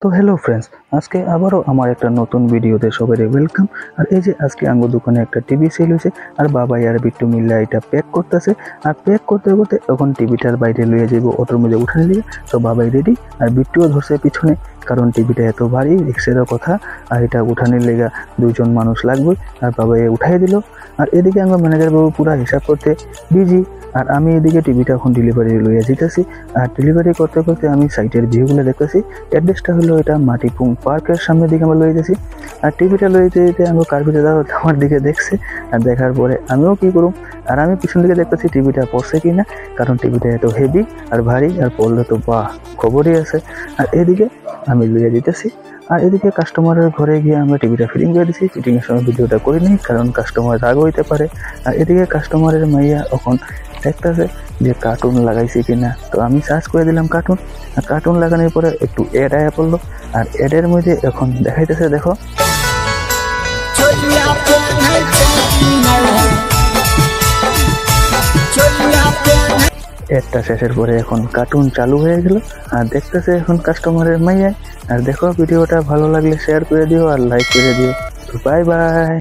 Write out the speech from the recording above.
তো hello friends, আজকে আবারও আমার একটা নতুন ভিডিওতে সবাই ওয়েলকাম। আর এই যে আজকে আমার দোকানে একটা টিভি সেল হয়েছে, আর বাবাই আর বিট্টু মিল্লা এটা প্যাক করতেছে। আর প্যাক করতে করতে এখন টিভিটার বাইরে লইয়ে যাবো, অটোর মধ্যে উঠানে দিয়ে। তো বাবাই রেডি, আর বিট্টুও ধরছে পিছনে, কারণ টিভিটা এত ভারী, রিক্সেরও কথা, আর এটা উঠানের লেগা দুইজন মানুষ লাগবে। আর বাবাই উঠাই দিল। আর এদিকে আমার ম্যানেজার বাবু পুরা হিসাব করতে বিজি, আর আমি এদিকে টিভিটা এখন ডেলিভারি লইয়া যেতেছি। আর ডেলিভারি করতে করতে আমি সাইটের ভিউগুলো দেখতেছি। অ্যাড্রেসটা হলো এটা মাটিপুং পার্কের সামনের দিকে আমরা লয়ে যাচ্ছি। আর টিভিটা লয়ে যেতে আমি কার্পেটে দাঁড়াতে আমার দিকে দেখছে, আর দেখার পরে আমিও কি করুম, আর আমি পিছন দিকে দেখতেছি টিভিটা পড়ছে কিনা, কারণ টিভিটা এত হেভি আর ভারী, আর পড়লে তো বাহ খবরই আছে। আর এদিকে আমি লইয়া যেতেছি। আর এদিকে কাস্টমারের ঘরে গিয়ে আমরা টিভিটা ফিটিং করে দিচ্ছি। ফিটিংয়ের সময় ভিডিওটা করিনি, কারণ কাস্টমার রাগ হইতে পারে। আর এদিকে কাস্টমারের মাইয়া এখন দেখতেছে যে কার্টুন লাগাইছি কিনা। তো আমি সার্চ করে দিলাম কার্টুন, আর কার্টুন লাগানোর পরে একটু অ্যাড আয়া পড়লো। আর অ্যাডের মধ্যে এখন দেখাইতেছে, দেখো অ্যাডটা শেষের পরে এখন কার্টুন চালু হয়ে গেল। আর দেখতেছে এখন কাস্টমারের মাইয়ায়। আর দেখো, ভিডিওটা ভালো লাগলে শেয়ার করে দিও আর লাইক করে দিও। Bye bye.